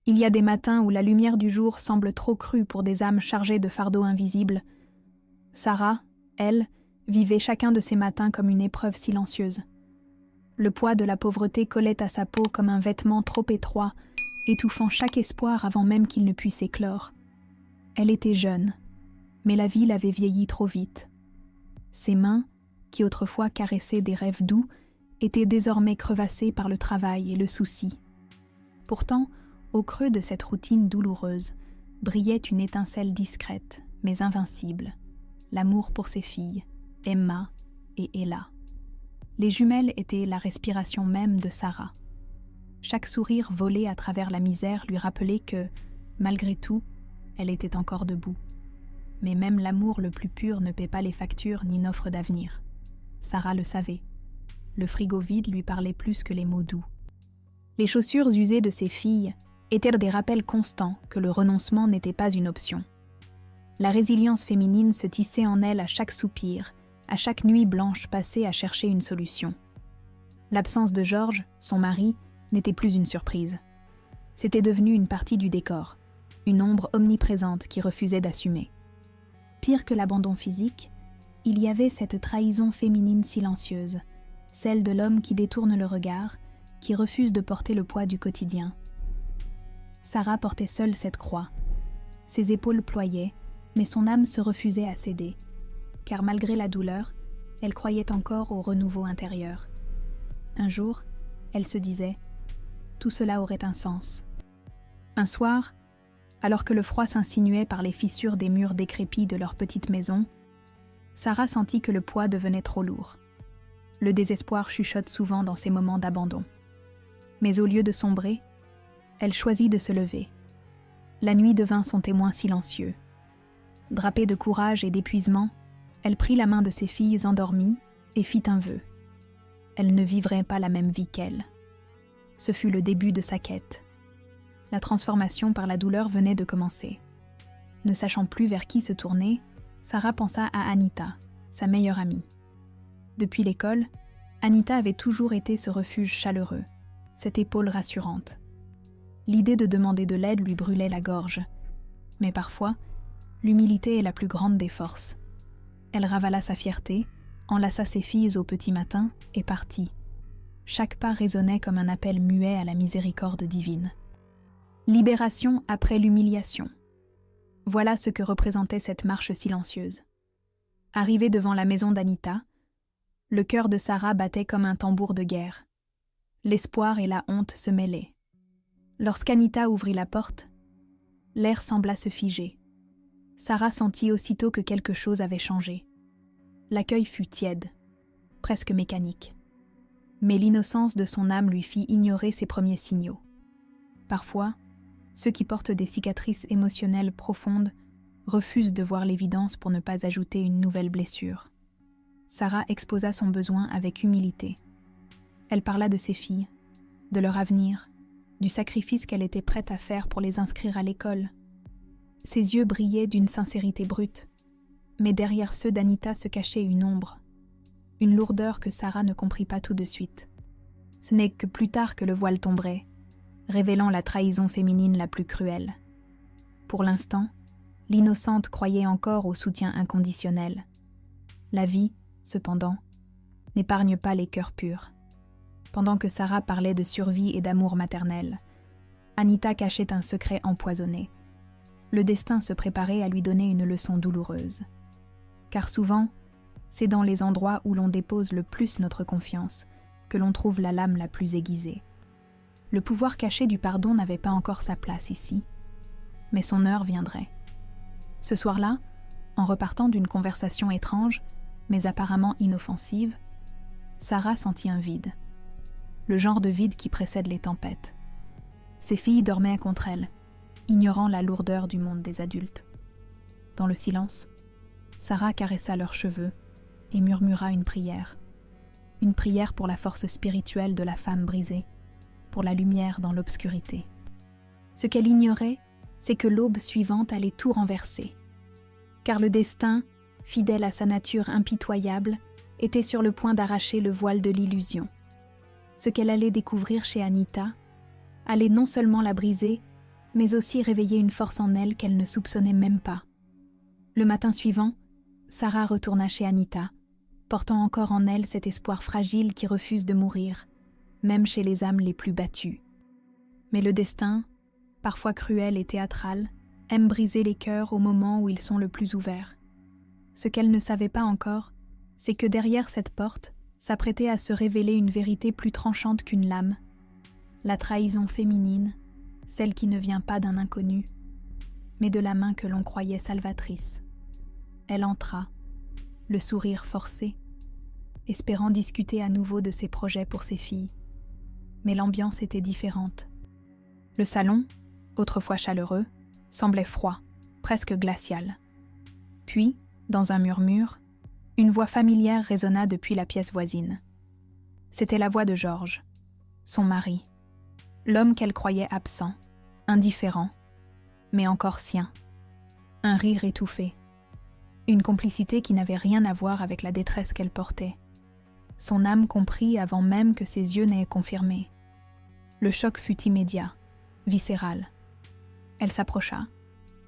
Il y a des matins où la lumière du jour semble trop crue pour des âmes chargées de fardeaux invisibles. Sarah, elle, vivait chacun de ces matins comme une épreuve silencieuse. Le poids de la pauvreté collait à sa peau comme un vêtement trop étroit, étouffant chaque espoir avant même qu'il ne puisse éclore. Elle était jeune, mais la vie l'avait vieillie trop vite. Ses mains, qui autrefois caressaient des rêves doux, étaient désormais crevassées par le travail et le souci. Pourtant, au creux de cette routine douloureuse, brillait une étincelle discrète, mais invincible, l'amour pour ses filles, Emma et Ella. Les jumelles étaient la respiration même de Sarah. Chaque sourire volé à travers la misère lui rappelait que, malgré tout, elle était encore debout. Mais même l'amour le plus pur ne paie pas les factures ni n'offre d'avenir. Sarah le savait. Le frigo vide lui parlait plus que les mots doux. Les chaussures usées de ses filles étaient des rappels constants que le renoncement n'était pas une option. La résilience féminine se tissait en elle à chaque soupir, à chaque nuit blanche passée à chercher une solution. L'absence de Georges, son mari, n'était plus une surprise. C'était devenu une partie du décor, une ombre omniprésente qui refusait d'assumer. Pire que l'abandon physique, il y avait cette trahison féminine silencieuse, celle de l'homme qui détourne le regard, qui refuse de porter le poids du quotidien. Sarah portait seule cette croix. Ses épaules ployaient, mais son âme se refusait à céder, car malgré la douleur, elle croyait encore au renouveau intérieur. Un jour, elle se disait « Tout cela aurait un sens ». Un soir, alors que le froid s'insinuait par les fissures des murs décrépits de leur petite maison, Sarah sentit que le poids devenait trop lourd. Le désespoir chuchote souvent dans ces moments d'abandon. Mais au lieu de sombrer, elle choisit de se lever. La nuit devint son témoin silencieux. Drapée de courage et d'épuisement, elle prit la main de ses filles endormies et fit un vœu. Elle ne vivrait pas la même vie qu'elle. Ce fut le début de sa quête. La transformation par la douleur venait de commencer. Ne sachant plus vers qui se tourner, Sarah pensa à Anita, sa meilleure amie. Depuis l'école, Anita avait toujours été ce refuge chaleureux, cette épaule rassurante. L'idée de demander de l'aide lui brûlait la gorge. Mais parfois, l'humilité est la plus grande des forces. Elle ravala sa fierté, enlaça ses filles au petit matin et partit. Chaque pas résonnait comme un appel muet à la miséricorde divine. Libération après l'humiliation. Voilà ce que représentait cette marche silencieuse. Arrivée devant la maison d'Anita, le cœur de Sarah battait comme un tambour de guerre. L'espoir et la honte se mêlaient. Lorsqu'Anita ouvrit la porte, l'air sembla se figer. Sarah sentit aussitôt que quelque chose avait changé. L'accueil fut tiède, presque mécanique. Mais l'innocence de son âme lui fit ignorer ses premiers signaux. Parfois, ceux qui portent des cicatrices émotionnelles profondes refusent de voir l'évidence pour ne pas ajouter une nouvelle blessure. Sarah exposa son besoin avec humilité. Elle parla de ses filles, de leur avenir, du sacrifice qu'elle était prête à faire pour les inscrire à l'école. Ses yeux brillaient d'une sincérité brute, mais derrière ceux d'Anita se cachait une ombre, une lourdeur que Sarah ne comprit pas tout de suite. Ce n'est que plus tard que le voile tomberait, révélant la trahison féminine la plus cruelle. Pour l'instant, l'innocente croyait encore au soutien inconditionnel. La vie, cependant, n'épargne pas les cœurs purs. Pendant que Sarah parlait de survie et d'amour maternel, Anita cachait un secret empoisonné. Le destin se préparait à lui donner une leçon douloureuse. Car souvent, c'est dans les endroits où l'on dépose le plus notre confiance que l'on trouve la lame la plus aiguisée. Le pouvoir caché du pardon n'avait pas encore sa place ici, mais son heure viendrait. Ce soir-là, en repartant d'une conversation étrange, mais apparemment inoffensive, Sarah sentit un vide. Le genre de vide qui précède les tempêtes. Ses filles dormaient contre elle, ignorant la lourdeur du monde des adultes. Dans le silence, Sarah caressa leurs cheveux et murmura une prière. Une prière pour la force spirituelle de la femme brisée, pour la lumière dans l'obscurité. Ce qu'elle ignorait, c'est que l'aube suivante allait tout renverser. Car le destin, fidèle à sa nature impitoyable, était sur le point d'arracher le voile de l'illusion. Ce qu'elle allait découvrir chez Anita allait non seulement la briser, mais aussi réveiller une force en elle qu'elle ne soupçonnait même pas. Le matin suivant, Sarah retourna chez Anita, portant encore en elle cet espoir fragile qui refuse de mourir, même chez les âmes les plus battues. Mais le destin, parfois cruel et théâtral, aime briser les cœurs au moment où ils sont le plus ouverts. Ce qu'elle ne savait pas encore, c'est que derrière cette porte s'apprêtait à se révéler une vérité plus tranchante qu'une lame, la trahison féminine, celle qui ne vient pas d'un inconnu, mais de la main que l'on croyait salvatrice. Elle entra, le sourire forcé, espérant discuter à nouveau de ses projets pour ses filles. Mais l'ambiance était différente. Le salon, autrefois chaleureux, semblait froid, presque glacial. Puis, dans un murmure, une voix familière résonna depuis la pièce voisine. C'était la voix de Georges, son mari, l'homme qu'elle croyait absent, indifférent, mais encore sien. Un rire étouffé, une complicité qui n'avait rien à voir avec la détresse qu'elle portait. Son âme comprit avant même que ses yeux n'aient confirmé. Le choc fut immédiat, viscéral. Elle s'approcha,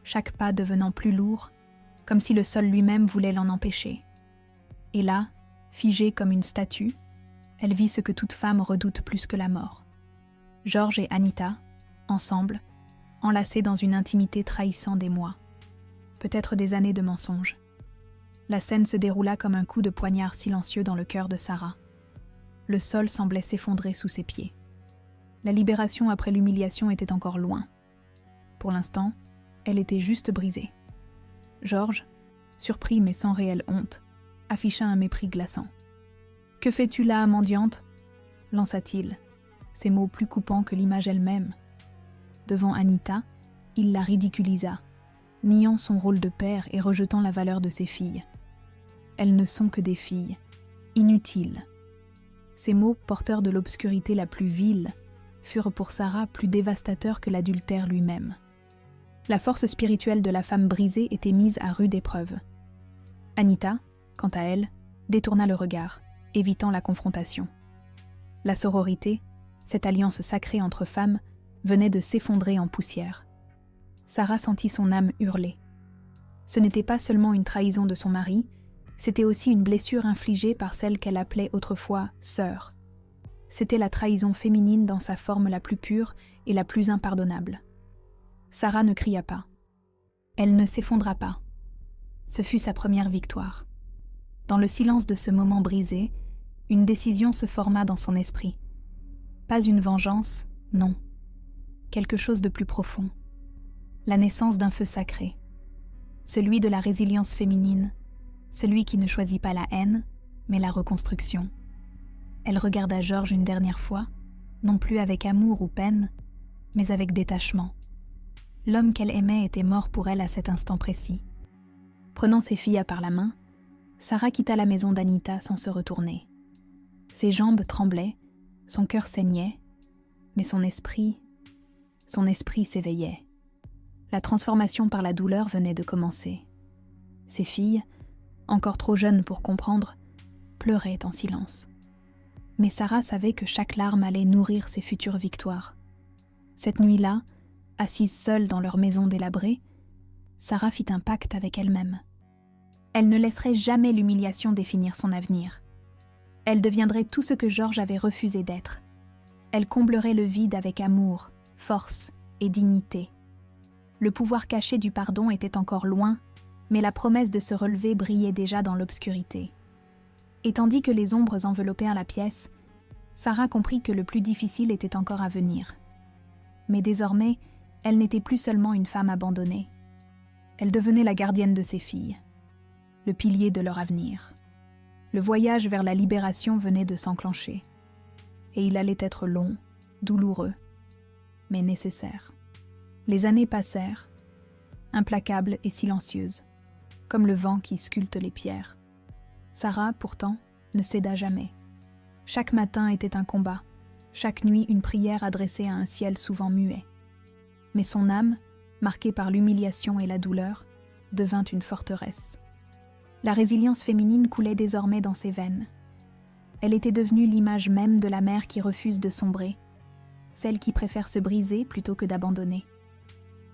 chaque pas devenant plus lourd, comme si le sol lui-même voulait l'en empêcher. Et là, figée comme une statue, elle vit ce que toute femme redoute plus que la mort. Georges et Anita, ensemble, enlacés dans une intimité trahissant des mois, peut-être des années de mensonges. La scène se déroula comme un coup de poignard silencieux dans le cœur de Sarah. Le sol semblait s'effondrer sous ses pieds. La libération après l'humiliation était encore loin. Pour l'instant, elle était juste brisée. Georges, surpris mais sans réelle honte, afficha un mépris glaçant. « Que fais-tu là, mendiante ?» lança-t-il, ses mots plus coupants que l'image elle-même. Devant Anita, il la ridiculisa, niant son rôle de père et rejetant la valeur de ses filles. Elles ne sont que des filles, inutiles. Ces mots, porteurs de l'obscurité la plus vile, furent pour Sarah plus dévastateurs que l'adultère lui-même. La force spirituelle de la femme brisée était mise à rude épreuve. Anita, quant à elle, détourna le regard, évitant la confrontation. La sororité, cette alliance sacrée entre femmes, venait de s'effondrer en poussière. Sarah sentit son âme hurler. Ce n'était pas seulement une trahison de son mari, c'était aussi une blessure infligée par celle qu'elle appelait autrefois « sœur ». C'était la trahison féminine dans sa forme la plus pure et la plus impardonnable. Sarah ne cria pas. Elle ne s'effondra pas. Ce fut sa première victoire. Dans le silence de ce moment brisé, une décision se forma dans son esprit. Pas une vengeance, non. Quelque chose de plus profond. La naissance d'un feu sacré. Celui de la résilience féminine, celui qui ne choisit pas la haine, mais la reconstruction. Elle regarda Georges une dernière fois, non plus avec amour ou peine, mais avec détachement. L'homme qu'elle aimait était mort pour elle à cet instant précis. Prenant ses filles par la main, Sarah quitta la maison d'Anita sans se retourner. Ses jambes tremblaient, son cœur saignait, mais son esprit s'éveillait. La transformation par la douleur venait de commencer. Ses filles, encore trop jeunes pour comprendre, pleuraient en silence. Mais Sarah savait que chaque larme allait nourrir ses futures victoires. Cette nuit-là, assise seule dans leur maison délabrée, Sarah fit un pacte avec elle-même. Elle ne laisserait jamais l'humiliation définir son avenir. Elle deviendrait tout ce que Georges avait refusé d'être. Elle comblerait le vide avec amour, force et dignité. Le pouvoir caché du pardon était encore loin, mais la promesse de se relever brillait déjà dans l'obscurité. Et tandis que les ombres enveloppèrent la pièce, Sarah comprit que le plus difficile était encore à venir. Mais désormais, elle n'était plus seulement une femme abandonnée. Elle devenait la gardienne de ses filles, le pilier de leur avenir. Le voyage vers la libération venait de s'enclencher. Et il allait être long, douloureux, mais nécessaire. Les années passèrent, implacables et silencieuses, comme le vent qui sculpte les pierres. Sarah, pourtant, ne céda jamais. Chaque matin était un combat, chaque nuit une prière adressée à un ciel souvent muet. Mais son âme, marquée par l'humiliation et la douleur, devint une forteresse. La résilience féminine coulait désormais dans ses veines. Elle était devenue l'image même de la mère qui refuse de sombrer, celle qui préfère se briser plutôt que d'abandonner.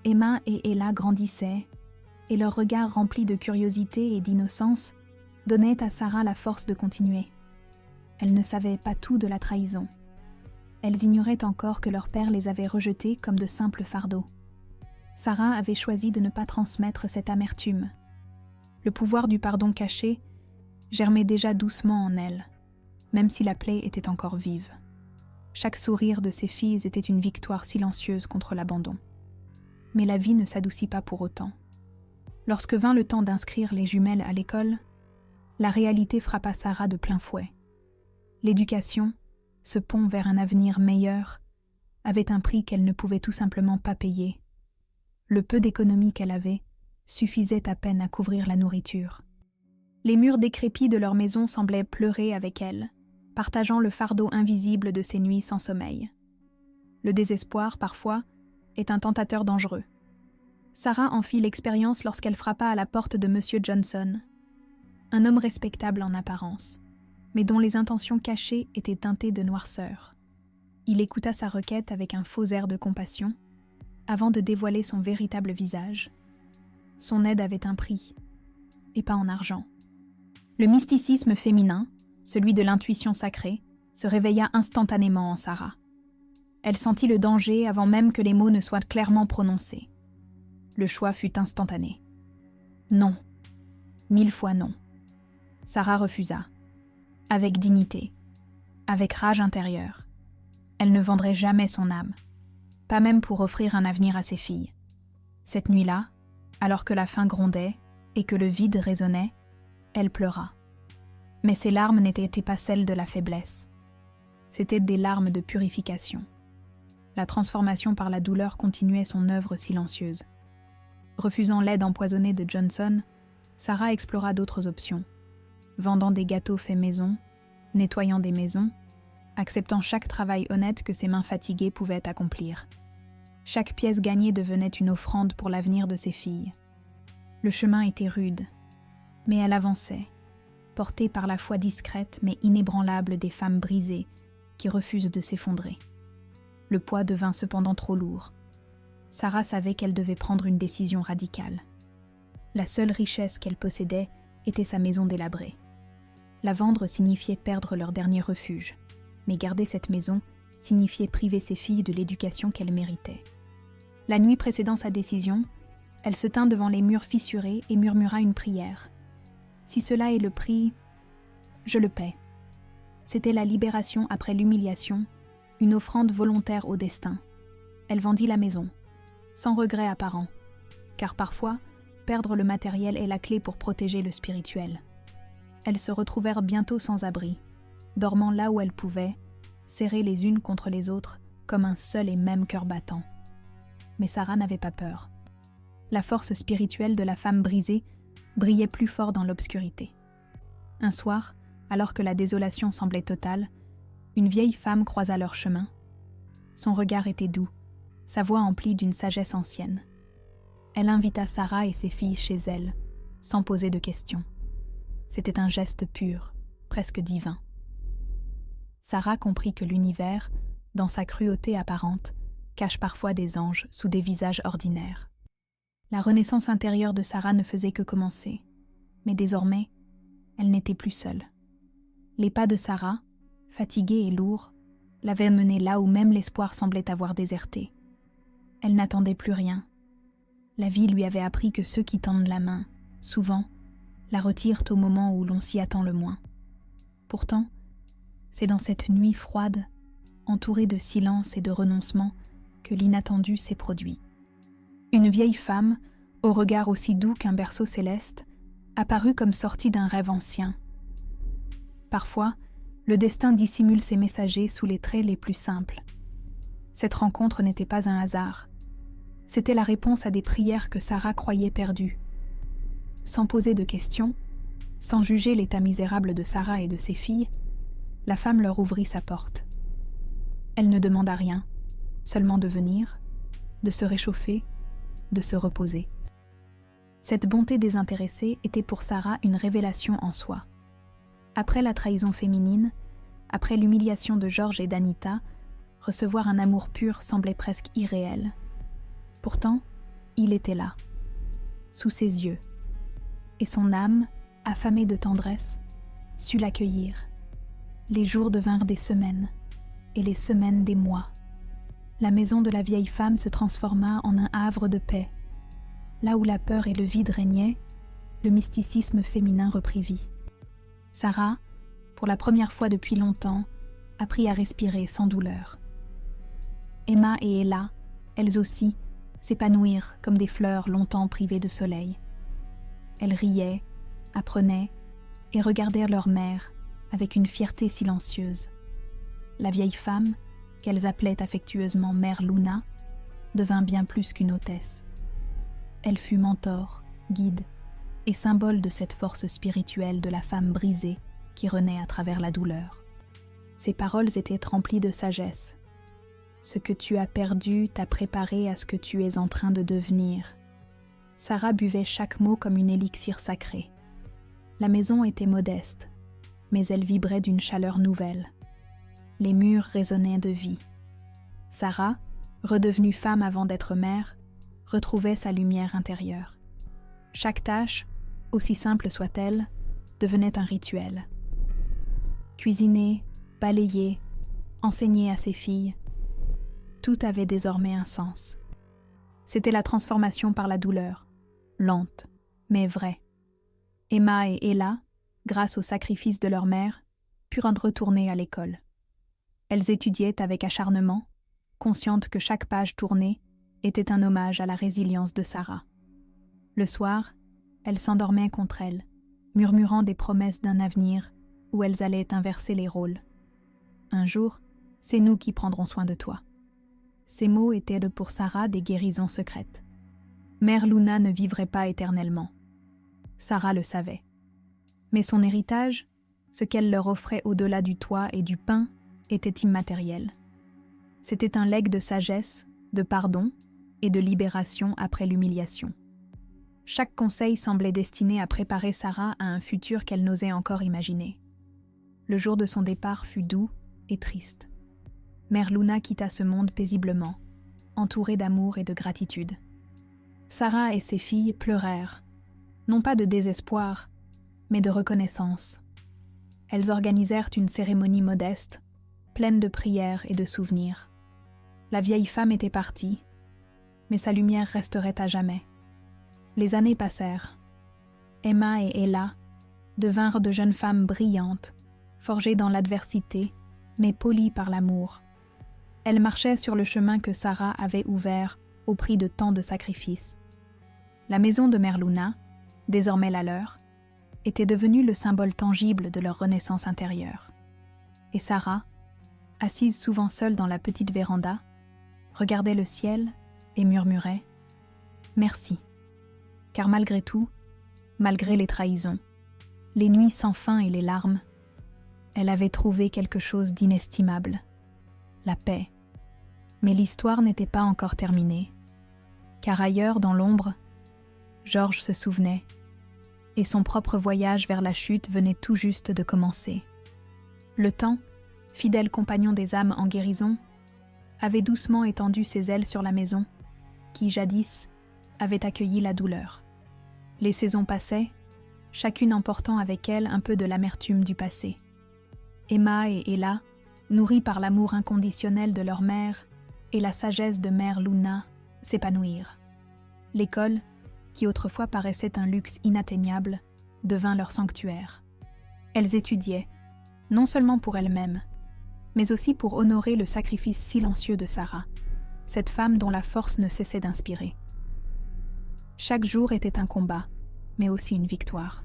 Emma et Ella grandissaient, et leurs regards remplis de curiosité et d'innocence donnaient à Sarah la force de continuer. Elles ne savaient pas tout de la trahison. Elles ignoraient encore que leur père les avait rejetées comme de simples fardeaux. Sarah avait choisi de ne pas transmettre cette amertume. Le pouvoir du pardon caché germait déjà doucement en elle, même si la plaie était encore vive. Chaque sourire de ses filles était une victoire silencieuse contre l'abandon. Mais la vie ne s'adoucit pas pour autant. Lorsque vint le temps d'inscrire les jumelles à l'école, la réalité frappa Sarah de plein fouet. L'éducation, ce pont vers un avenir meilleur, avait un prix qu'elle ne pouvait tout simplement pas payer. Le peu d'économie qu'elle avait suffisait à peine à couvrir la nourriture. Les murs décrépits de leur maison semblaient pleurer avec elle, partageant le fardeau invisible de ces nuits sans sommeil. Le désespoir, parfois, est un tentateur dangereux. Sarah en fit l'expérience lorsqu'elle frappa à la porte de M. Johnson, un homme respectable en apparence, mais dont les intentions cachées étaient teintées de noirceur. Il écouta sa requête avec un faux air de compassion, avant de dévoiler son véritable visage. Son aide avait un prix, et pas en argent. Le mysticisme féminin, celui de l'intuition sacrée, se réveilla instantanément en Sarah. Elle sentit le danger avant même que les mots ne soient clairement prononcés. Le choix fut instantané. Non. 1000 fois non. Sarah refusa. Avec dignité. Avec rage intérieure. Elle ne vendrait jamais son âme. Pas même pour offrir un avenir à ses filles. Cette nuit-là, alors que la faim grondait et que le vide résonnait, elle pleura. Mais ces larmes n'étaient pas celles de la faiblesse. C'étaient des larmes de purification. La transformation par la douleur continuait son œuvre silencieuse. Refusant l'aide empoisonnée de Johnson, Sarah explora d'autres options. Vendant des gâteaux faits maison, nettoyant des maisons, acceptant chaque travail honnête que ses mains fatiguées pouvaient accomplir. Chaque pièce gagnée devenait une offrande pour l'avenir de ses filles. Le chemin était rude, mais elle avançait, portée par la foi discrète mais inébranlable des femmes brisées qui refusent de s'effondrer. Le poids devint cependant trop lourd. Sarah savait qu'elle devait prendre une décision radicale. La seule richesse qu'elle possédait était sa maison délabrée. La vendre signifiait perdre leur dernier refuge, mais garder cette maison signifiait priver ses filles de l'éducation qu'elles méritaient. La nuit précédant sa décision, elle se tint devant les murs fissurés et murmura une prière. Si cela est le prix, je le paie. C'était la libération après l'humiliation, une offrande volontaire au destin. Elle vendit la maison, sans regret apparent, car parfois, perdre le matériel est la clé pour protéger le spirituel. Elles se retrouvèrent bientôt sans abri, dormant là où elles pouvaient, serrées les unes contre les autres, comme un seul et même cœur battant. Mais Sarah n'avait pas peur. La force spirituelle de la femme brisée brillait plus fort dans l'obscurité. Un soir, alors que la désolation semblait totale, une vieille femme croisa leur chemin. Son regard était doux, sa voix emplie d'une sagesse ancienne. Elle invita Sarah et ses filles chez elle, sans poser de questions. C'était un geste pur, presque divin. Sarah comprit que l'univers, dans sa cruauté apparente, cache parfois des anges sous des visages ordinaires. La renaissance intérieure de Sarah ne faisait que commencer, mais désormais, elle n'était plus seule. Les pas de Sarah, fatigués et lourds, l'avaient menée là où même l'espoir semblait avoir déserté. Elle n'attendait plus rien. La vie lui avait appris que ceux qui tendent la main, souvent, la retirent au moment où l'on s'y attend le moins. Pourtant, c'est dans cette nuit froide, entourée de silence et de renoncement, que l'inattendu s'est produit. Une vieille femme, au regard aussi doux qu'un berceau céleste, apparut comme sortie d'un rêve ancien. Parfois, le destin dissimule ses messagers sous les traits les plus simples. Cette rencontre n'était pas un hasard. C'était la réponse à des prières que Sarah croyait perdues. Sans poser de questions, sans juger l'état misérable de Sarah et de ses filles, la femme leur ouvrit sa porte. Elle ne demanda rien, seulement de venir, de se réchauffer, de se reposer. Cette bonté désintéressée était pour Sarah une révélation en soi. Après la trahison féminine, après l'humiliation de Georges et d'Anita, recevoir un amour pur semblait presque irréel. Pourtant, il était là, sous ses yeux, et son âme, affamée de tendresse, sut l'accueillir. Les jours devinrent des semaines, et les semaines des mois. La maison de la vieille femme se transforma en un havre de paix. Là où la peur et le vide régnaient, le mysticisme féminin reprit vie. Sarah, pour la première fois depuis longtemps, apprit à respirer sans douleur. Emma et Ella, elles aussi, s'épanouirent comme des fleurs longtemps privées de soleil. Elles riaient, apprenaient et regardèrent leur mère avec une fierté silencieuse. La vieille femme, qu'elles appelaient affectueusement Mère Luna, devint bien plus qu'une hôtesse. Elle fut mentor, guide et symbole de cette force spirituelle de la femme brisée qui renaît à travers la douleur. Ses paroles étaient remplies de sagesse. Ce que tu as perdu t'a préparé à ce que tu es en train de devenir. Sarah buvait chaque mot comme une élixir sacrée. La maison était modeste, mais elle vibrait d'une chaleur nouvelle. Les murs résonnaient de vie. Sarah, redevenue femme avant d'être mère, retrouvait sa lumière intérieure. Chaque tâche, aussi simple soit-elle, devenait un rituel. Cuisiner, balayer, enseigner à ses filles, tout avait désormais un sens. C'était la transformation par la douleur, lente, mais vraie. Emma et Ella, grâce au sacrifice de leur mère, purent retourner à l'école. Elles étudiaient avec acharnement, conscientes que chaque page tournée était un hommage à la résilience de Sarah. Le soir, elles s'endormaient contre elle, murmurant des promesses d'un avenir où elles allaient inverser les rôles. Un jour, c'est nous qui prendrons soin de toi. Ces mots étaient pour Sarah des guérisons secrètes. Mère Luna ne vivrait pas éternellement. Sarah le savait. Mais son héritage, ce qu'elle leur offrait au-delà du toit et du pain, était immatériel. C'était un legs de sagesse, de pardon et de libération après l'humiliation. Chaque conseil semblait destiné à préparer Sarah à un futur qu'elle n'osait encore imaginer. Le jour de son départ fut doux et triste. Mère Luna quitta ce monde paisiblement, entourée d'amour et de gratitude. Sarah et ses filles pleurèrent, non pas de désespoir, mais de reconnaissance. Elles organisèrent une cérémonie modeste, pleine de prières et de souvenirs. La vieille femme était partie, mais sa lumière resterait à jamais. Les années passèrent. Emma et Ella devinrent de jeunes femmes brillantes, forgées dans l'adversité, mais polies par l'amour. Elles marchaient sur le chemin que Sarah avait ouvert au prix de tant de sacrifices. La maison de Mère Luna, désormais la leur, était devenue le symbole tangible de leur renaissance intérieure. Et Sarah, assise souvent seule dans la petite véranda, regardait le ciel et murmurait « Merci ». Car malgré tout, malgré les trahisons, les nuits sans fin et les larmes, elle avait trouvé quelque chose d'inestimable, la paix. Mais l'histoire n'était pas encore terminée, car ailleurs, dans l'ombre, Georges se souvenait, et son propre voyage vers la chute venait tout juste de commencer. Le temps, fidèle compagnon des âmes en guérison, avait doucement étendu ses ailes sur la maison, qui, jadis, avait accueilli la douleur. Les saisons passaient, chacune emportant avec elle un peu de l'amertume du passé. Emma et Ella, nourries par l'amour inconditionnel de leur mère et la sagesse de Mère Luna, s'épanouirent. L'école, qui autrefois paraissait un luxe inatteignable, devint leur sanctuaire. Elles étudiaient, non seulement pour elles-mêmes, mais aussi pour honorer le sacrifice silencieux de Sarah, cette femme dont la force ne cessait d'inspirer. Chaque jour était un combat, mais aussi une victoire.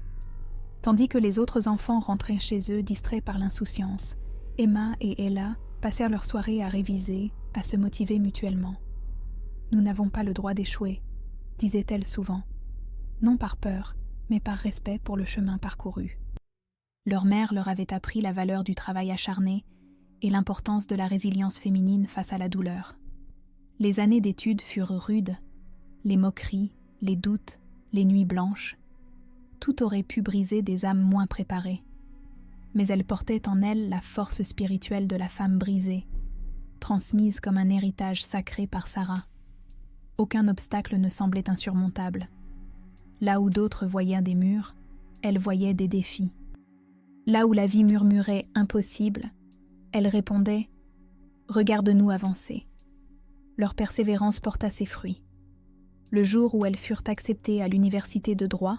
Tandis que les autres enfants rentraient chez eux distraits par l'insouciance, Emma et Ella passèrent leur soirée à réviser, à se motiver mutuellement. « Nous n'avons pas le droit d'échouer », disait-elle souvent, non par peur, mais par respect pour le chemin parcouru. Leur mère leur avait appris la valeur du travail acharné et l'importance de la résilience féminine face à la douleur. Les années d'études furent rudes, les moqueries, les doutes, les nuits blanches. Tout aurait pu briser des âmes moins préparées. Mais elles portaient en elles la force spirituelle de la femme brisée, transmise comme un héritage sacré par Sarah. Aucun obstacle ne semblait insurmontable. Là où d'autres voyaient des murs, elle voyait des défis. Là où la vie murmurait « impossible », elle répondait « regarde-nous avancer ». Leur persévérance porta ses fruits. Le jour où elles furent acceptées à l'université de droit,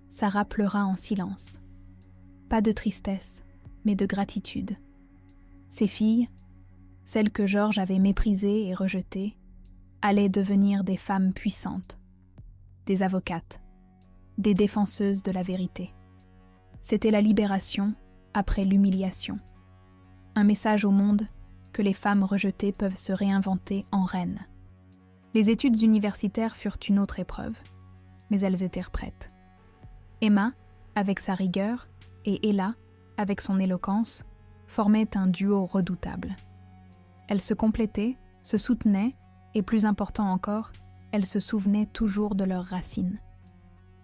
Sarah pleura en silence. Pas de tristesse, mais de gratitude. Ses filles, celles que Georges avait méprisées et rejetées, allaient devenir des femmes puissantes, des avocates, des défenseuses de la vérité. C'était la libération après l'humiliation. Un message au monde que les femmes rejetées peuvent se réinventer en reines. Les études universitaires furent une autre épreuve, mais elles étaient prêtes. Emma, avec sa rigueur, et Ella, avec son éloquence, formaient un duo redoutable. Elles se complétaient, se soutenaient, et plus important encore, elles se souvenaient toujours de leurs racines.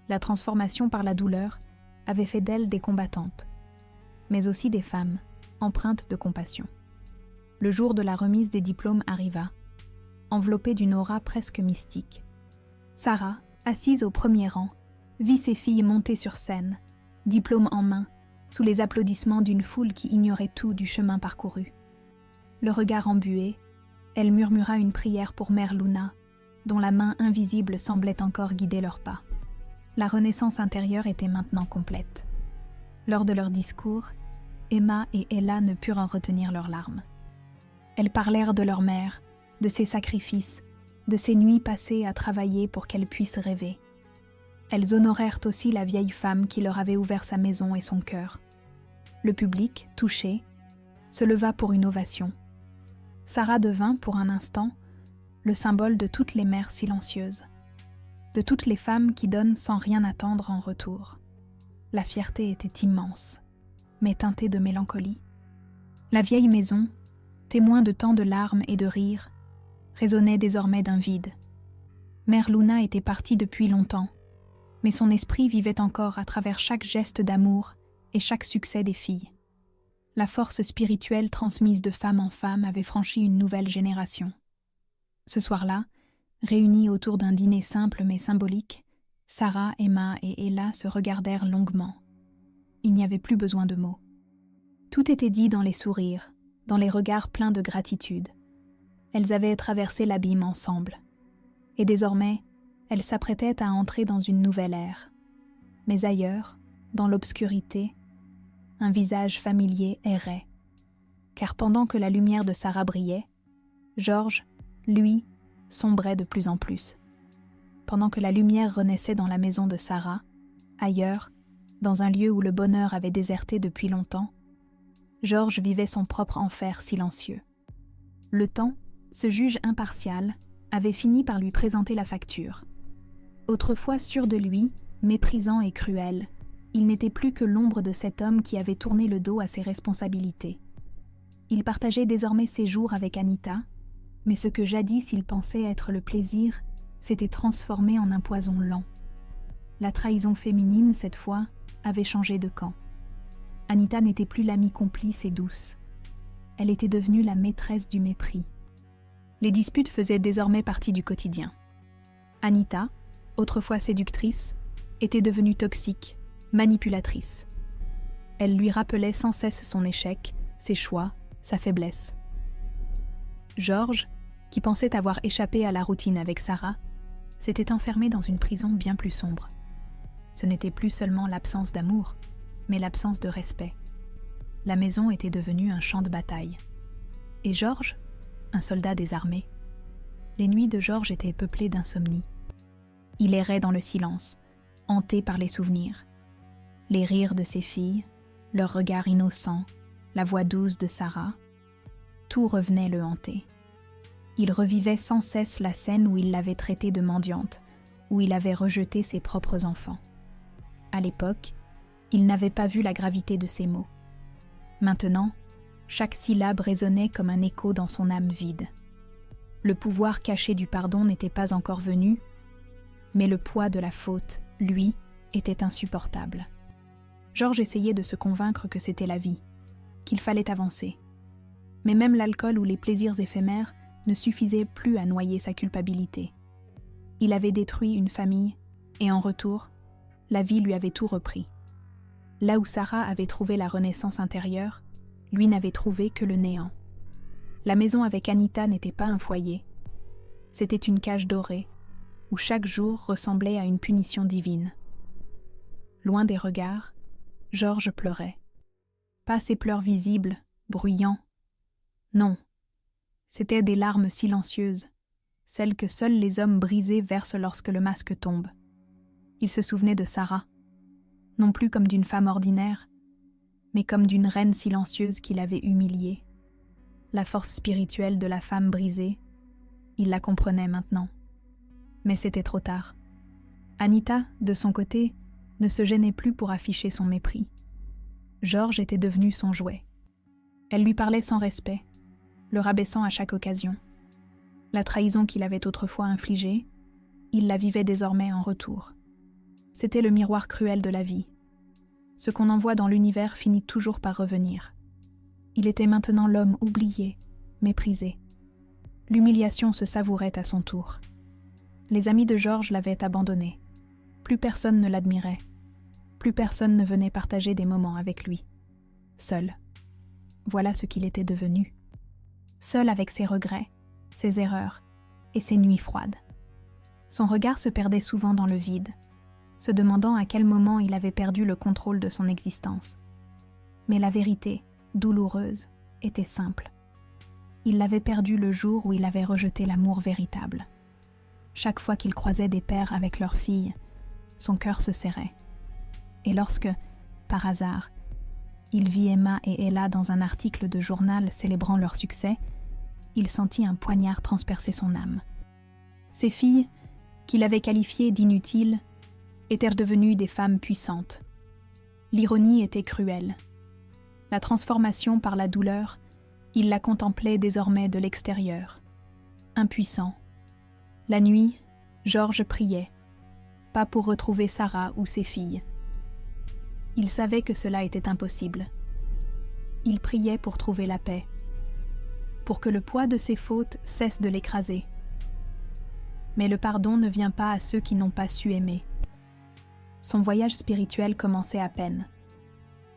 La transformation par la douleur avait fait d'elles des combattantes, mais aussi des femmes, empreintes de compassion. Le jour de la remise des diplômes arriva, enveloppée d'une aura presque mystique. Sarah, assise au premier rang, vit ses filles monter sur scène, diplôme en main, sous les applaudissements d'une foule qui ignorait tout du chemin parcouru. Le regard embué, elle murmura une prière pour Mère Luna, dont la main invisible semblait encore guider leurs pas. La renaissance intérieure était maintenant complète. Lors de leur discours, Emma et Ella ne purent en retenir leurs larmes. Elles parlèrent de leur mère, de ses sacrifices, de ses nuits passées à travailler pour qu'elle puisse rêver. Elles honorèrent aussi la vieille femme qui leur avait ouvert sa maison et son cœur. Le public, touché, se leva pour une ovation. Sarah devint, pour un instant, le symbole de toutes les mères silencieuses, de toutes les femmes qui donnent sans rien attendre en retour. La fierté était immense, mais teintée de mélancolie. La vieille maison, témoin de tant de larmes et de rires, résonnait désormais d'un vide. Mère Luna était partie depuis longtemps, mais son esprit vivait encore à travers chaque geste d'amour et chaque succès des filles. La force spirituelle transmise de femme en femme avait franchi une nouvelle génération. Ce soir-là, réunies autour d'un dîner simple mais symbolique, Sarah, Emma et Ella se regardèrent longuement. Il n'y avait plus besoin de mots. Tout était dit dans les sourires, dans les regards pleins de gratitude. Elles avaient traversé l'abîme ensemble. Et désormais, elles s'apprêtaient à entrer dans une nouvelle ère. Mais ailleurs, dans l'obscurité, un visage familier errait. Car pendant que la lumière de Sarah brillait, Georges, lui, sombrait de plus en plus. Pendant que la lumière renaissait dans la maison de Sarah, ailleurs, dans un lieu où le bonheur avait déserté depuis longtemps, Georges vivait son propre enfer silencieux. Le temps, ce juge impartial, avait fini par lui présenter la facture. Autrefois sûr de lui, méprisant et cruel, il n'était plus que l'ombre de cet homme qui avait tourné le dos à ses responsabilités. Il partageait désormais ses jours avec Anita, mais ce que jadis il pensait être le plaisir s'était transformé en un poison lent. La trahison féminine, cette fois, avait changé de camp. Anita n'était plus l'amie complice et douce. Elle était devenue la maîtresse du mépris. Les disputes faisaient désormais partie du quotidien. Anita, autrefois séductrice, était devenue toxique, manipulatrice. Elle lui rappelait sans cesse son échec, ses choix, sa faiblesse. Georges, qui pensait avoir échappé à la routine avec Sarah, s'était enfermé dans une prison bien plus sombre. Ce n'était plus seulement l'absence d'amour, mais l'absence de respect. La maison était devenue un champ de bataille. Et Georges, un soldat désarmé. Les nuits de Georges étaient peuplées d'insomnie. Il errait dans le silence, hanté par les souvenirs. Les rires de ses filles, leurs regards innocents, la voix douce de Sarah, tout revenait le hanter. Il revivait sans cesse la scène où il l'avait traitée de mendiante, où il avait rejeté ses propres enfants. À l'époque, il n'avait pas vu la gravité de ces mots. Maintenant, chaque syllabe résonnait comme un écho dans son âme vide. Le pouvoir caché du pardon n'était pas encore venu, mais le poids de la faute, lui, était insupportable. Georges essayait de se convaincre que c'était la vie, qu'il fallait avancer. Mais même l'alcool ou les plaisirs éphémères ne suffisaient plus à noyer sa culpabilité. Il avait détruit une famille, et en retour, la vie lui avait tout repris. Là où Sarah avait trouvé la renaissance intérieure, lui n'avait trouvé que le néant. La maison avec Anita n'était pas un foyer. C'était une cage dorée, où chaque jour ressemblait à une punition divine. Loin des regards, Georges pleurait. Pas ces pleurs visibles, bruyants. Non, c'étaient des larmes silencieuses, celles que seuls les hommes brisés versent lorsque le masque tombe. Il se souvenait de Sarah, non plus comme d'une femme ordinaire, mais comme d'une reine silencieuse qui l'avait humiliée. La force spirituelle de la femme brisée, il la comprenait maintenant. Mais c'était trop tard. Anita, de son côté, ne se gênait plus pour afficher son mépris. Georges était devenu son jouet. Elle lui parlait sans respect, le rabaissant à chaque occasion. La trahison qu'il avait autrefois infligée, il la vivait désormais en retour. C'était le miroir cruel de la vie. Ce qu'on envoie dans l'univers finit toujours par revenir. Il était maintenant l'homme oublié, méprisé. L'humiliation se savourait à son tour. Les amis de Georges l'avaient abandonné. Plus personne ne l'admirait. Plus personne ne venait partager des moments avec lui. Seul. Voilà ce qu'il était devenu. Seul avec ses regrets, ses erreurs et ses nuits froides. Son regard se perdait souvent dans le vide, se demandant à quel moment il avait perdu le contrôle de son existence. Mais la vérité, douloureuse, était simple. Il l'avait perdu le jour où il avait rejeté l'amour véritable. Chaque fois qu'il croisait des pères avec leurs filles, son cœur se serrait. Et lorsque, par hasard, il vit Emma et Ella dans un article de journal célébrant leur succès, il sentit un poignard transpercer son âme. Ces filles, qu'il avait qualifiées d'inutiles, étaient devenues des femmes puissantes. L'ironie était cruelle. La transformation par la douleur, il la contemplait désormais de l'extérieur. Impuissant. La nuit, Georges priait, pas pour retrouver Sarah ou ses filles. Il savait que cela était impossible. Il priait pour trouver la paix, pour que le poids de ses fautes cesse de l'écraser. Mais le pardon ne vient pas à ceux qui n'ont pas su aimer. Son voyage spirituel commençait à peine,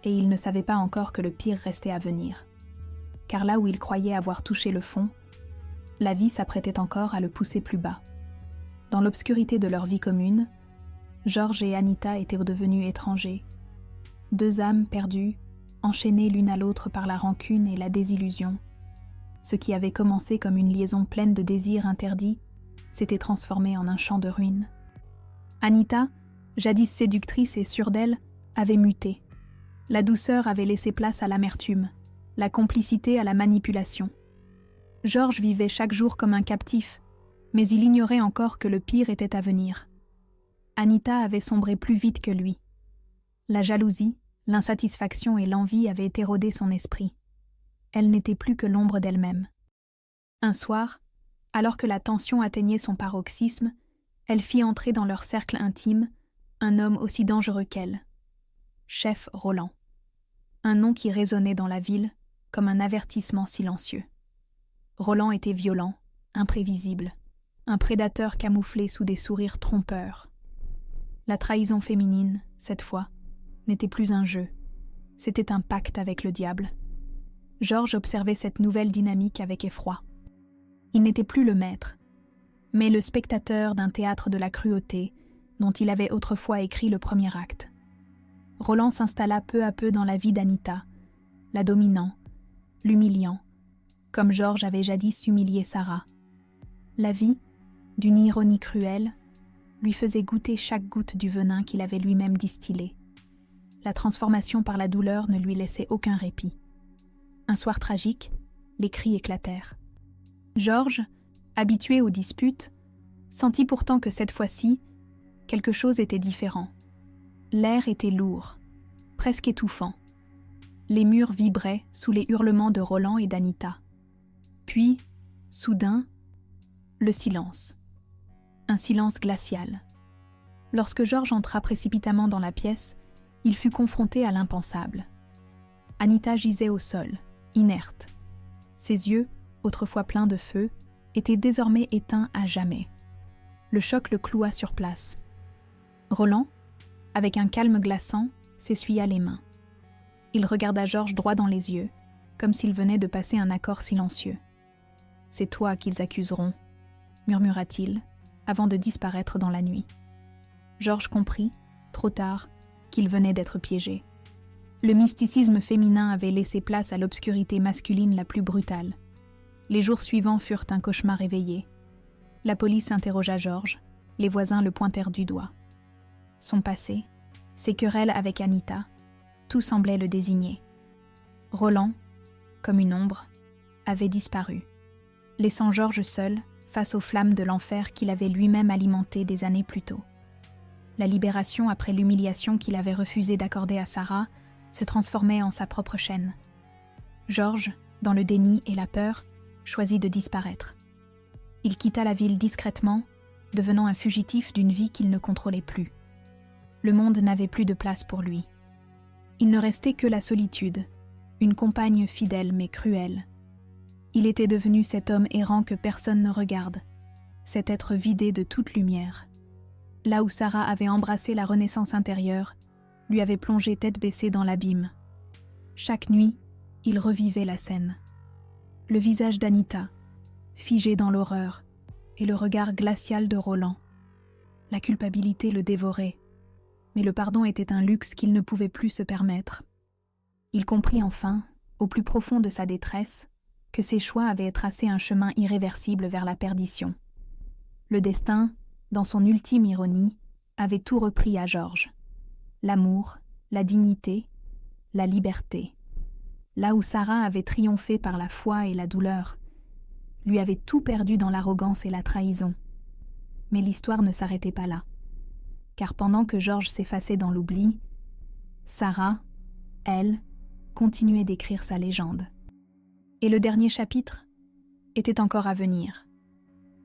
et il ne savait pas encore que le pire restait à venir. Car là où il croyait avoir touché le fond, la vie s'apprêtait encore à le pousser plus bas. Dans l'obscurité de leur vie commune, Georges et Anita étaient devenus étrangers. Deux âmes perdues, enchaînées l'une à l'autre par la rancune et la désillusion. Ce qui avait commencé comme une liaison pleine de désirs interdits s'était transformé en un champ de ruines. Anita, jadis séductrice et sûre d'elle, avait muté. La douceur avait laissé place à l'amertume, la complicité à la manipulation. Georges vivait chaque jour comme un captif, mais il ignorait encore que le pire était à venir. Anita avait sombré plus vite que lui. La jalousie, l'insatisfaction et l'envie avaient érodé son esprit. Elle n'était plus que l'ombre d'elle-même. Un soir, alors que la tension atteignait son paroxysme, elle fit entrer dans leur cercle intime un homme aussi dangereux qu'elle. Chef Roland. Un nom qui résonnait dans la ville comme un avertissement silencieux. Roland était violent, imprévisible, un prédateur camouflé sous des sourires trompeurs. La trahison féminine, cette fois, n'était plus un jeu, c'était un pacte avec le diable. Georges observait cette nouvelle dynamique avec effroi. Il n'était plus le maître, mais le spectateur d'un théâtre de la cruauté dont il avait autrefois écrit le premier acte. Roland s'installa peu à peu dans la vie d'Anita, la dominant, l'humiliant, comme Georges avait jadis humilié Sarah. La vie, d'une ironie cruelle, lui faisait goûter chaque goutte du venin qu'il avait lui-même distillé. La transformation par la douleur ne lui laissait aucun répit. Un soir tragique, les cris éclatèrent. Georges, habitué aux disputes, sentit pourtant que cette fois-ci, quelque chose était différent. L'air était lourd, presque étouffant. Les murs vibraient sous les hurlements de Roland et d'Anita. Puis, soudain, le silence. Un silence glacial. Lorsque Georges entra précipitamment dans la pièce, il fut confronté à l'impensable. Anita gisait au sol, inerte. Ses yeux, autrefois pleins de feu, étaient désormais éteints à jamais. Le choc le cloua sur place. Roland, avec un calme glaçant, s'essuya les mains. Il regarda Georges droit dans les yeux, comme s'il venait de passer un accord silencieux. « C'est toi qu'ils accuseront », murmura-t-il, avant de disparaître dans la nuit. Georges comprit, trop tard, qu'il venait d'être piégé. Le mysticisme féminin avait laissé place à l'obscurité masculine la plus brutale. Les jours suivants furent un cauchemar éveillé. La police interrogea Georges, les voisins le pointèrent du doigt. Son passé, ses querelles avec Anita, tout semblait le désigner. Roland, comme une ombre, avait disparu, laissant Georges seul face aux flammes de l'enfer qu'il avait lui-même alimenté des années plus tôt. La libération après l'humiliation qu'il avait refusé d'accorder à Sarah se transformait en sa propre chaîne. Georges, dans le déni et la peur, choisit de disparaître. Il quitta la ville discrètement, devenant un fugitif d'une vie qu'il ne contrôlait plus. Le monde n'avait plus de place pour lui. Il ne restait que la solitude, une compagne fidèle mais cruelle. Il était devenu cet homme errant que personne ne regarde, cet être vidé de toute lumière. Là où Sarah avait embrassé la renaissance intérieure, lui avait plongé tête baissée dans l'abîme. Chaque nuit, il revivait la scène. Le visage d'Anita, figé dans l'horreur, et le regard glacial de Roland. La culpabilité le dévorait, mais le pardon était un luxe qu'il ne pouvait plus se permettre. Il comprit enfin, au plus profond de sa détresse, que ses choix avaient tracé un chemin irréversible vers la perdition. Le destin, dans son ultime ironie, avait tout repris à Georges. L'amour, la dignité, la liberté. Là où Sarah avait triomphé par la foi et la douleur, lui avait tout perdu dans l'arrogance et la trahison. Mais l'histoire ne s'arrêtait pas là. Car pendant que Georges s'effaçait dans l'oubli, Sarah, elle, continuait d'écrire sa légende. Et le dernier chapitre était encore à venir.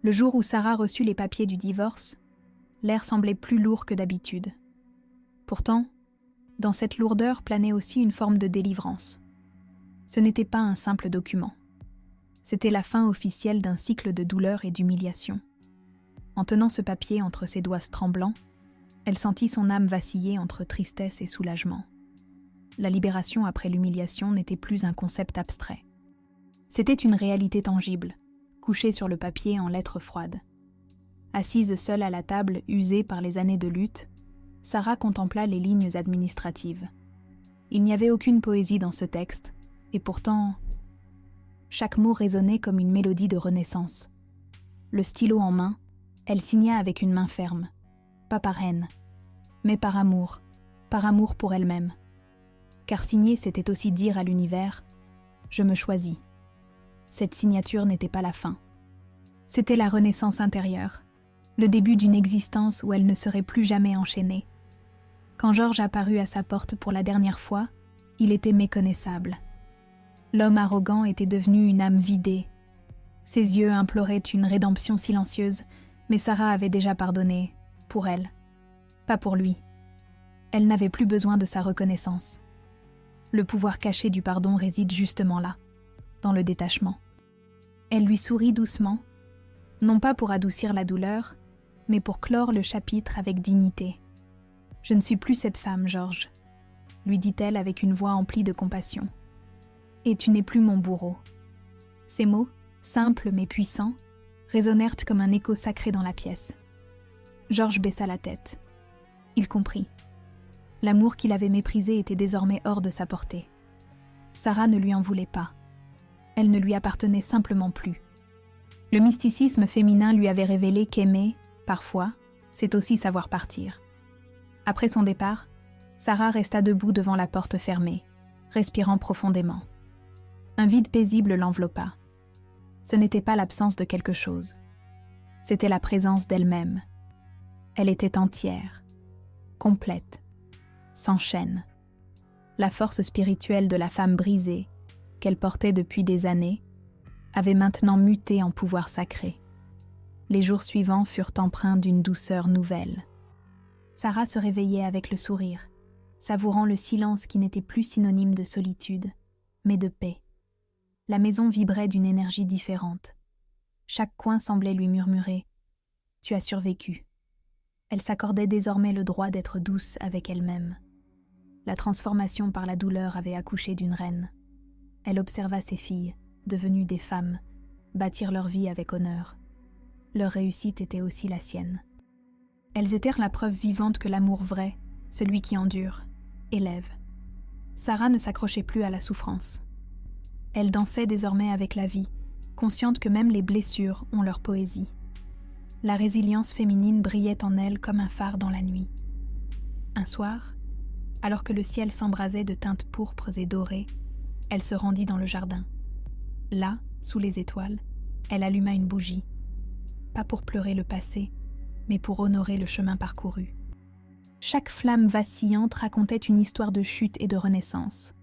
Le jour où Sarah reçut les papiers du divorce, l'air semblait plus lourd que d'habitude. Pourtant, dans cette lourdeur planait aussi une forme de délivrance. Ce n'était pas un simple document. C'était la fin officielle d'un cycle de douleur et d'humiliation. En tenant ce papier entre ses doigts tremblants, elle sentit son âme vaciller entre tristesse et soulagement. La libération après l'humiliation n'était plus un concept abstrait. C'était une réalité tangible, couchée sur le papier en lettres froides. Assise seule à la table usée par les années de lutte, Sarah contempla les lignes administratives. Il n'y avait aucune poésie dans ce texte, et pourtant, chaque mot résonnait comme une mélodie de renaissance. Le stylo en main, elle signa avec une main ferme, pas par haine, mais par amour pour elle-même. Car signer, c'était aussi dire à l'univers « Je me choisis ». Cette signature n'était pas la fin. C'était la renaissance intérieure, le début d'une existence où elle ne serait plus jamais enchaînée. Quand Georges apparut à sa porte pour la dernière fois, il était méconnaissable. L'homme arrogant était devenu une âme vidée. Ses yeux imploraient une rédemption silencieuse, mais Sarah avait déjà pardonné, pour elle, pas pour lui. Elle n'avait plus besoin de sa reconnaissance. Le pouvoir caché du pardon réside justement là, dans le détachement. Elle lui sourit doucement, non pas pour adoucir la douleur, mais pour clore le chapitre avec dignité. « Je ne suis plus cette femme, Georges », lui dit-elle avec une voix emplie de compassion. « Et tu n'es plus mon bourreau. » Ces mots, simples mais puissants, résonnèrent comme un écho sacré dans la pièce. Georges baissa la tête. Il comprit. L'amour qu'il avait méprisé était désormais hors de sa portée. Sarah ne lui en voulait pas. Elle ne lui appartenait simplement plus. Le mysticisme féminin lui avait révélé qu'aimer, parfois, c'est aussi savoir partir. Après son départ, Sarah resta debout devant la porte fermée, respirant profondément. Un vide paisible l'enveloppa. Ce n'était pas l'absence de quelque chose. C'était la présence d'elle-même. Elle était entière, complète, sans chaîne. La force spirituelle de la femme brisée, qu'elle portait depuis des années, avait maintenant muté en pouvoir sacré. Les jours suivants furent empreints d'une douceur nouvelle. Sarah se réveillait avec le sourire, savourant le silence qui n'était plus synonyme de solitude, mais de paix. La maison vibrait d'une énergie différente. Chaque coin semblait lui murmurer tu as survécu. Elle s'accordait désormais le droit d'être douce avec elle-même. La transformation par la douleur avait accouché d'une reine. Elle observa ses filles, devenues des femmes, bâtir leur vie avec honneur. Leur réussite était aussi la sienne. Elles étaient la preuve vivante que l'amour vrai, celui qui endure, élève. Sarah ne s'accrochait plus à la souffrance. Elle dansait désormais avec la vie, consciente que même les blessures ont leur poésie. La résilience féminine brillait en elle comme un phare dans la nuit. Un soir, alors que le ciel s'embrasait de teintes pourpres et dorées, elle se rendit dans le jardin. Là, sous les étoiles, elle alluma une bougie. Pas pour pleurer le passé, mais pour honorer le chemin parcouru. Chaque flamme vacillante racontait une histoire de chute et de renaissance.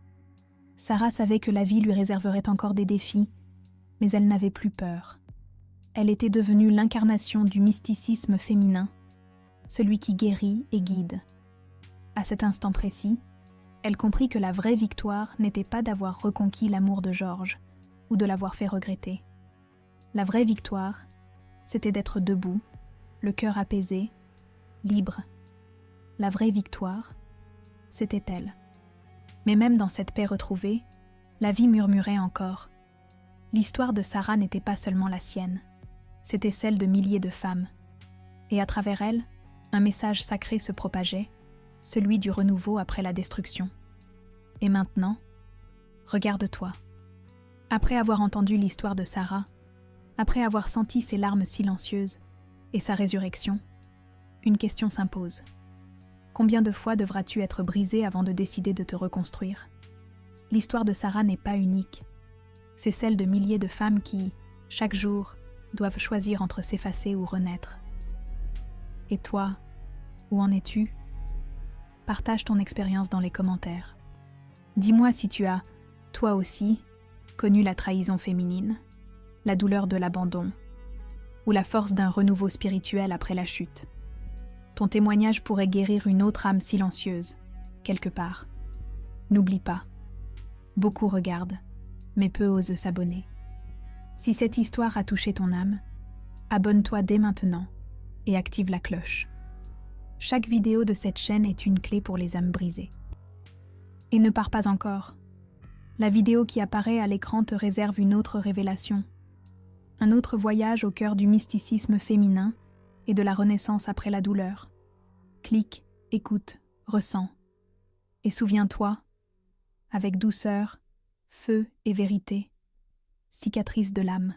Sarah savait que la vie lui réserverait encore des défis, mais elle n'avait plus peur. Elle était devenue l'incarnation du mysticisme féminin, celui qui guérit et guide. À cet instant précis, elle comprit que la vraie victoire n'était pas d'avoir reconquis l'amour de Georges ou de l'avoir fait regretter. La vraie victoire, c'était d'être debout, le cœur apaisé, libre. La vraie victoire, c'était elle. Mais même dans cette paix retrouvée, la vie murmurait encore. L'histoire de Sarah n'était pas seulement la sienne, c'était celle de milliers de femmes. Et à travers elle, un message sacré se propageait, celui du renouveau après la destruction. Et maintenant, regarde-toi. Après avoir entendu l'histoire de Sarah, après avoir senti ses larmes silencieuses et sa résurrection, une question s'impose. Combien de fois devras-tu être brisé avant de décider de te reconstruire ? L'histoire de Sarah n'est pas unique. C'est celle de milliers de femmes qui, chaque jour, doivent choisir entre s'effacer ou renaître. Et toi, où en es-tu ? Partage ton expérience dans les commentaires. Dis-moi si tu as, toi aussi, connu la trahison féminine, la douleur de l'abandon, ou la force d'un renouveau spirituel après la chute. Ton témoignage pourrait guérir une autre âme silencieuse, quelque part. N'oublie pas, beaucoup regardent, mais peu osent s'abonner. Si cette histoire a touché ton âme, abonne-toi dès maintenant et active la cloche. Chaque vidéo de cette chaîne est une clé pour les âmes brisées. Et ne pars pas encore. La vidéo qui apparaît à l'écran te réserve une autre révélation. Un autre voyage au cœur du mysticisme féminin et de la renaissance après la douleur. Clique, écoute, ressens. Et souviens-toi, avec douceur, feu et vérité, cicatrice de l'âme.